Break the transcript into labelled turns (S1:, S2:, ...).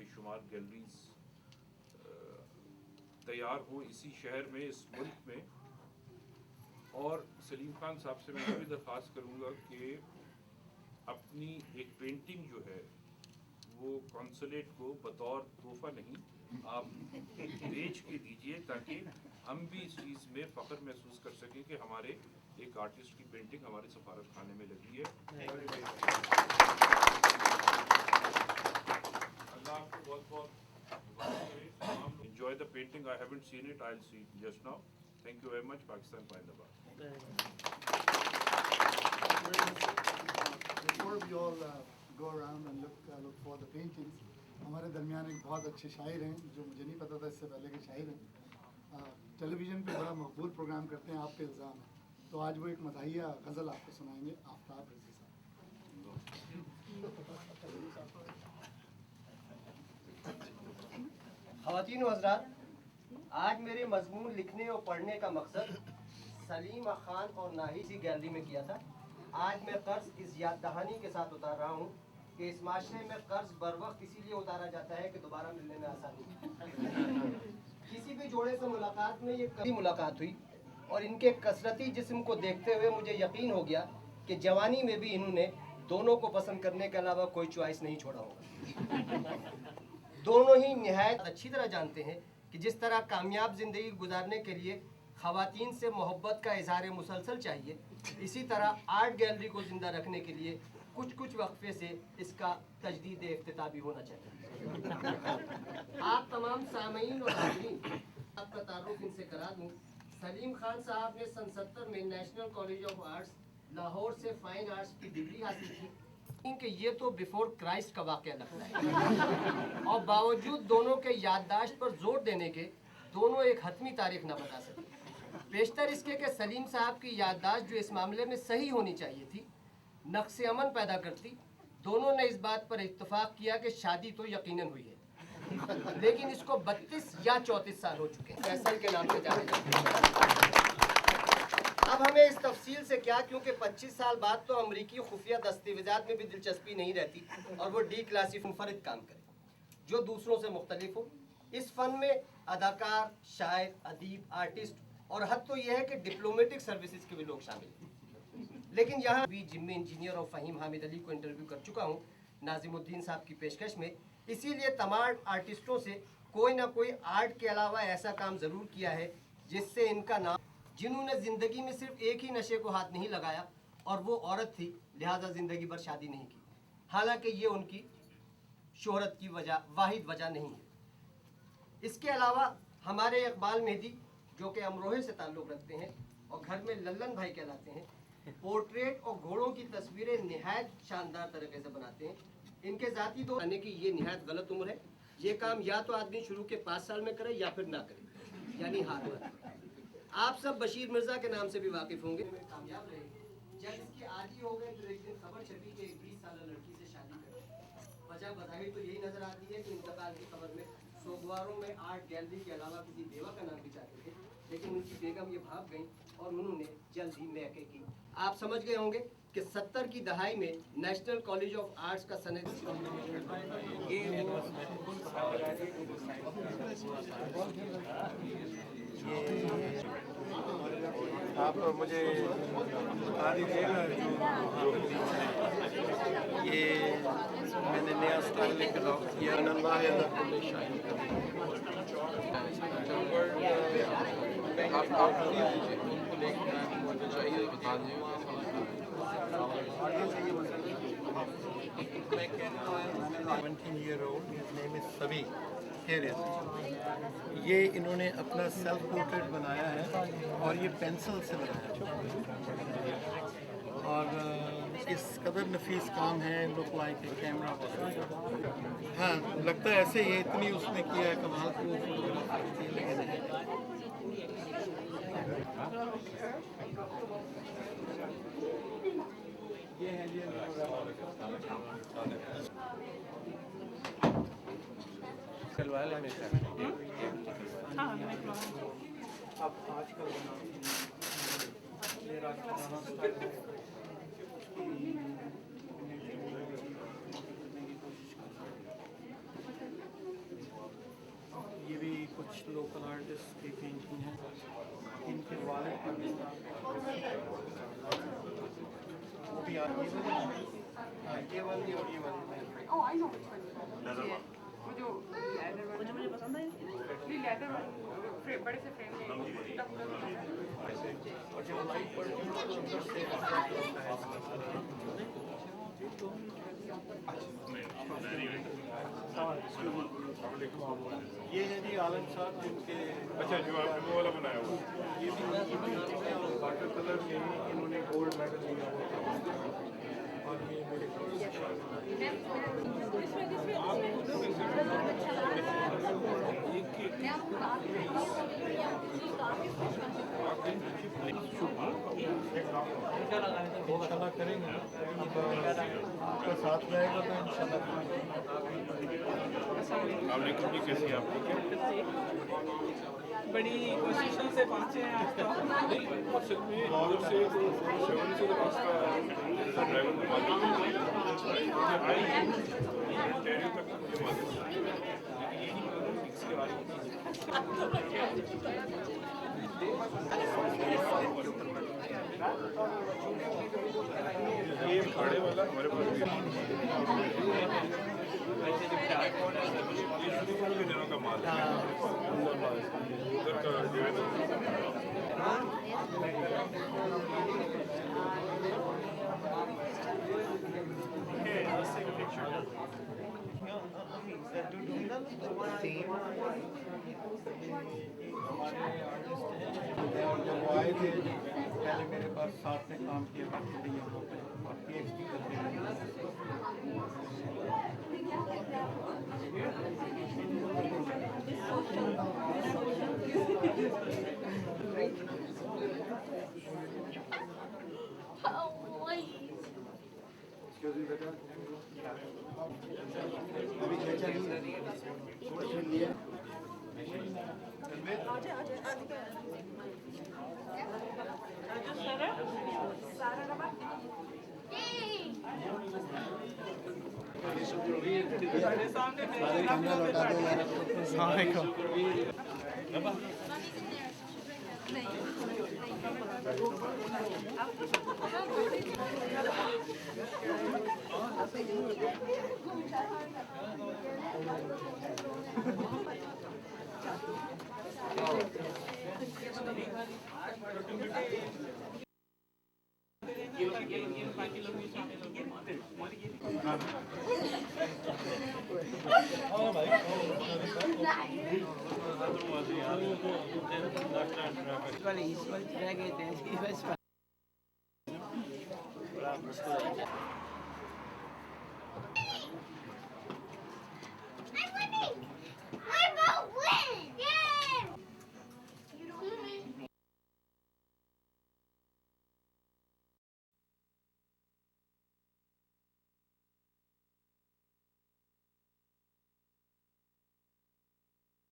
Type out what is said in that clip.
S1: बेशुमार गैलरीज तैयार हों इसी शहर में, इस मुल्क में। और सलीम खान साहब से मैं ये भी दरख्वास्त करूँगा कि अपनी एक पेंटिंग जो है वो कॉन्सुलेट को बतौर तोहफा नहीं आप बेच के दीजिए, ताकि हम भी इस चीज़ में फ़ख्र महसूस कर सकें कि हमारे एक आर्टिस्ट की पेंटिंग हमारे सफारत खाने में लगी है। अल्लाह आपको बहुत बहुत enjoy the painting. I haven't seen it. I'll see it just now. Thank you very much. Pakistan Zindabad.
S2: Before we all go around and look for the paintings, हमारे दरमियान एक बहुत अच्छे शायर हैं जो मुझे नहीं पता था इससे पहले के शायर हैं। टेलीविज़न पे बड़ा मकबूल प्रोग्राम करते हैं, आप पे इल्ज़ाम है, तो आज वो एक मदाहिया गज़ल आपको सुनाएंगे, आफ्ताब रज़ी साहब।
S3: ख़वातीन व हज़रात, आज मेरे मज़मून लिखने और पढ़ने का मकसद सलीम खान और नाहिद की गैलरी में किया था। आज मैं कर्ज इस याद दहानी के साथ उतार रहा हूँ कि इस माशरे में कर्ज बर वक्त इसीलिए उतारा जाता है कि दोबारा मिलने में आसानी। किसी भी जोड़े से मुलाकात में ये कभी मुलाकात हुई और इनके कसरती जिस्म को देखते हुए मुझे यकीन हो गया कि जवानी में भी इन्होंने दोनों को पसंद करने के अलावा कोई चॉइस नहीं छोड़ा होगा। दोनों ही निहायत अच्छी तरह जानते हैं कि जिस तरह कामयाब ज़िंदगी गुजारने के लिए ख़वातीन से मोहब्बत का इज़हार मुसलसल चाहिए, इसी तरह आर्ट गैलरी को ज़िंदा रखने के लिए कुछ कुछ वक्फे से इसका तजदीद इफ्तिताह भी होना चाहिए। आप तमाम सामीन और हाज़रीन, आपका तारुफ इनसे करा दूँ। सलीम खान साहब ने सन 70 में national college of arts Lahore से फाइन आर्ट्स की डिग्री हासिल की। कि ये तो बिफोर क्राइस्ट का वाक़या लगता है और बावजूद दोनों के याददाश्त पर जोर देने के दोनों एक हतमी तारीख न बता सके। बेशतर इसके कि सलीम साहब की याददाश्त जो इस मामले में सही होनी चाहिए थी, नक्स अमन पैदा करती। दोनों ने इस बात पर इत्तफाक किया कि शादी तो यकीनन हुई है, लेकिन इसको 32 या 34 साल हो चुके हैं। फैसल के नाम से जाने जाते। अब हमें इस तफसील से क्या, क्योंकि 25 साल बाद तो अमरीकी खुफिया दस्तावेज़ात में भी दिलचस्पी नहीं रहती और वो डी क्लासिफ मुनफरिद काम करे जो दूसरों से मुख्तलिफ हो। इस फ़न में अदाकार, शायर, अदीब, आर्टिस्ट और हद तो यह है कि डिप्लोमेटिक सर्विसेज के भी लोग शामिल हैं। लेकिन यहाँ भी जिम्मे इंजीनियर और फ़हीम हामिद अली को इंटरव्यू कर चुका हूँ नाजिमुद्दीन साहब की पेशकश में। इसीलिए तमाम आर्टिस्टों से कोई ना कोई आर्ट के अलावा ऐसा काम ज़रूर किया है जिससे इनका नाम, जिन्होंने ज़िंदगी में सिर्फ एक ही नशे को हाथ नहीं लगाया और वो औरत थी, लिहाजा ज़िंदगी भर शादी नहीं की। हालांकि ये उनकी शोहरत की वाहिद वजह नहीं है। इसके अलावा हमारे इकबाल मेहदी जो कि अमरोहे से ताल्लुक़ रखते हैं और घर में लल्लन भाई कहलाते हैं, पोर्ट्रेट और घोड़ों की तस्वीरें निहायत शानदार तरीके से बनाते हैं। इनके ज़ाती दोस्त आने की ये निहायत गलत उम्र है। ये काम या तो आदमी शुरू के 5 साल में करे या फिर ना करे, यानी हार माने। आप सब बशीर मिर्ज़ा के नाम से भी वाकिफ़ होंगे। कामयाब रहे, जब इसके आदी हो गए तो एक दिन खबर छपी कि एक 20 साल लड़की से शादी करें। वजह बधाई तो यही नज़र आती है कि इंतकाल की खबर में सोगवारों में आर्ट गैलरी के अलावा किसी बेवा का नाम भी चाहते थे, लेकिन उनकी बेगम ये भाग गई और उन्होंने जल्द ही मैके की। आप समझ गए होंगे कि 70 की दहाई में नेशनल कॉलेज ऑफ आर्ट्स का सनद
S4: आप मुझे बता दीजिएगा ये मैंने नया स्टाइल लेकर लॉन्च किया। आप उनको लेकर चाहिए बता दीजिए। मैं कहता हूँ 17-year-old, his name is Sabi. ये इन्होंने अपना सेल्फ पोर्ट्रेट बनाया है और ये पेंसिल से बनाया है और इस कदर नफीस काम है। Look like a camera. हाँ, लगता है ऐसे ही इतनी उसने किया है कमाल की वो फोटोग्राफी थी, लेकिन ये है जी चलवाया हमेशा। अब आजकल ये रात कुछ लोकल आर्टिस्ट की पेंटिंग है। इनके वाले पाकिस्तान वो भी ये वाली और ये वाली
S5: Oh, I know which one. Yeah. वो जो मुझे पसंद है ये लेदर फ्रेम बड़े से फ्रेम
S4: और जो लाइट पड़ती है तो अंदर से ये है जी आलम साहब जिनके
S1: अच्छा जो आपने वो वाला बनाया हुआ
S4: ये भी पेंटिंग है और वाटर कलर में ही इन्होंने गोल्ड मेडल लिया हुआ था। और ये मेरे इंशाल्लाह करेंगे। अब आपका साथ रहेगा तो इंशाल्लाह।
S1: वालेकुम जी, कैसी हैं आप?
S5: बड़ी कोशिशों से पहुंचे हैं आज तक।
S1: असल में उधर से तो 7 से रास्ता ड्राइवर को मालूम नहीं आई टेरियो तक मुझे मालूम नहीं, लेकिन ये नहीं मालूम फिक्स के बारे में। ये भाड़े वाला हमारे पास भी ये शुरू के दिनों का माल है, उधर का जो है ना
S4: और जब वो आए थे पहले मेरे पास साथ में काम किया करते थे यहाँ पे और PhD करते थे।
S2: अभी चर्चा नहीं क्वेश्चन लिया सारे कैमरा लौटा दो यार।
S6: इस वक्त रह गए थे